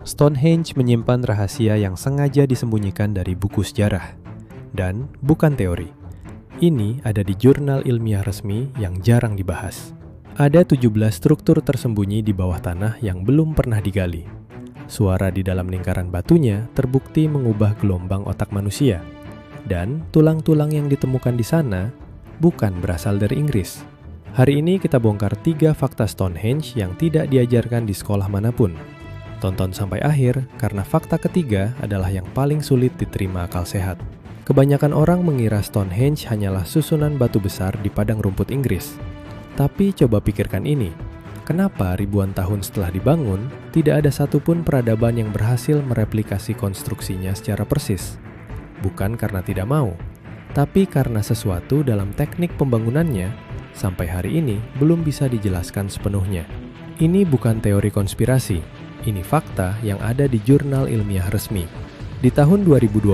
Stonehenge menyimpan rahasia yang sengaja disembunyikan dari buku sejarah. Dan bukan teori. Ini ada di jurnal ilmiah resmi yang jarang dibahas. Ada 17 struktur tersembunyi di bawah tanah yang belum pernah digali. Suara di dalam lingkaran batunya terbukti mengubah gelombang otak manusia. Dan tulang-tulang yang ditemukan di sana bukan berasal dari Inggris. Hari ini kita bongkar 3 fakta Stonehenge yang tidak diajarkan di sekolah manapun. Tonton sampai akhir karena fakta ketiga adalah yang paling sulit diterima akal sehat. Kebanyakan orang mengira Stonehenge hanyalah susunan batu besar di padang rumput Inggris. Tapi coba pikirkan ini, kenapa ribuan tahun setelah dibangun, tidak ada satupun peradaban yang berhasil mereplikasi konstruksinya secara persis? Bukan karena tidak mau, tapi karena sesuatu dalam teknik pembangunannya sampai hari ini belum bisa dijelaskan sepenuhnya. Ini bukan teori konspirasi, ini fakta yang ada di jurnal ilmiah resmi. Di tahun 2020,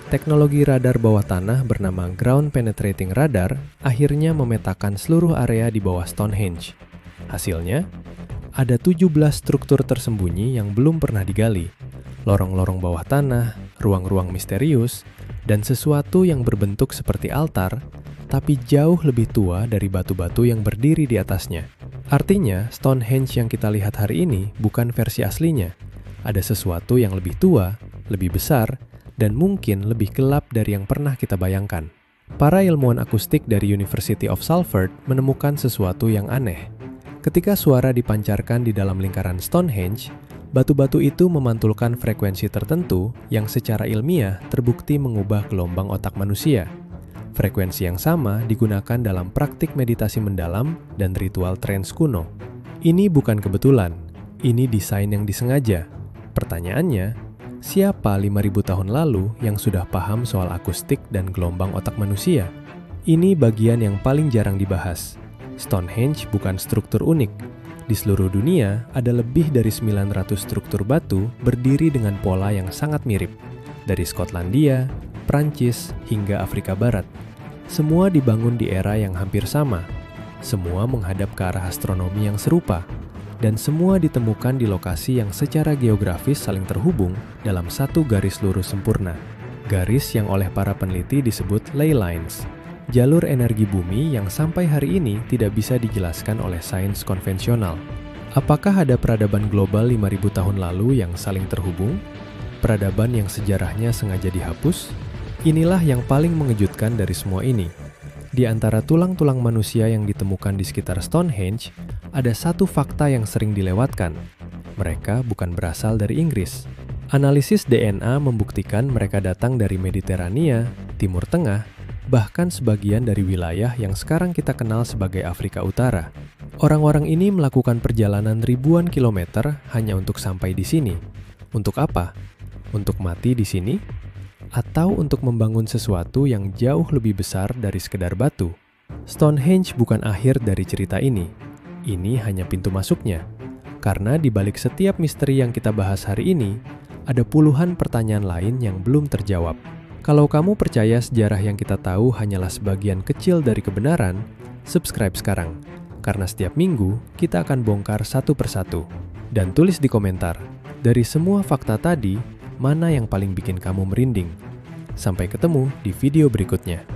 teknologi radar bawah tanah bernama Ground Penetrating Radar akhirnya memetakan seluruh area di bawah Stonehenge. Hasilnya, ada 17 struktur tersembunyi yang belum pernah digali. Lorong-lorong bawah tanah, ruang-ruang misterius, dan sesuatu yang berbentuk seperti altar, tapi jauh lebih tua dari batu-batu yang berdiri di atasnya. Artinya, Stonehenge yang kita lihat hari ini bukan versi aslinya. Ada sesuatu yang lebih tua, lebih besar, dan mungkin lebih gelap dari yang pernah kita bayangkan. Para ilmuwan akustik dari University of Salford menemukan sesuatu yang aneh. Ketika suara dipancarkan di dalam lingkaran Stonehenge, batu-batu itu memantulkan frekuensi tertentu yang secara ilmiah terbukti mengubah gelombang otak manusia. Frekuensi yang sama digunakan dalam praktik meditasi mendalam dan ritual trance kuno. Ini bukan kebetulan, ini desain yang disengaja. Pertanyaannya, siapa 5.000 tahun lalu yang sudah paham soal akustik dan gelombang otak manusia? Ini bagian yang paling jarang dibahas. Stonehenge bukan struktur unik. Di seluruh dunia, ada lebih dari 900 struktur batu berdiri dengan pola yang sangat mirip. Dari Skotlandia, Prancis, hingga Afrika Barat. Semua dibangun di era yang hampir sama. Semua menghadap ke arah astronomi yang serupa. Dan semua ditemukan di lokasi yang secara geografis saling terhubung dalam satu garis lurus sempurna. Garis yang oleh para peneliti disebut ley lines. Jalur energi bumi yang sampai hari ini tidak bisa dijelaskan oleh sains konvensional. Apakah ada peradaban global 5.000 tahun lalu yang saling terhubung? Peradaban yang sejarahnya sengaja dihapus? Inilah yang paling mengejutkan dari semua ini. Di antara tulang-tulang manusia yang ditemukan di sekitar Stonehenge, ada satu fakta yang sering dilewatkan. Mereka bukan berasal dari Inggris. Analisis DNA membuktikan mereka datang dari Mediterania, Timur Tengah, bahkan sebagian dari wilayah yang sekarang kita kenal sebagai Afrika Utara. Orang-orang ini melakukan perjalanan ribuan kilometer hanya untuk sampai di sini. Untuk apa? Untuk mati di sini? Atau untuk membangun sesuatu yang jauh lebih besar dari sekedar batu? Stonehenge bukan akhir dari cerita ini. Ini hanya pintu masuknya. Karena di balik setiap misteri yang kita bahas hari ini, ada puluhan pertanyaan lain yang belum terjawab. Kalau kamu percaya sejarah yang kita tahu hanyalah sebagian kecil dari kebenaran, subscribe sekarang. Karena setiap minggu, kita akan bongkar satu persatu. Dan tulis di komentar, dari semua fakta tadi, mana yang paling bikin kamu merinding? Sampai ketemu di video berikutnya.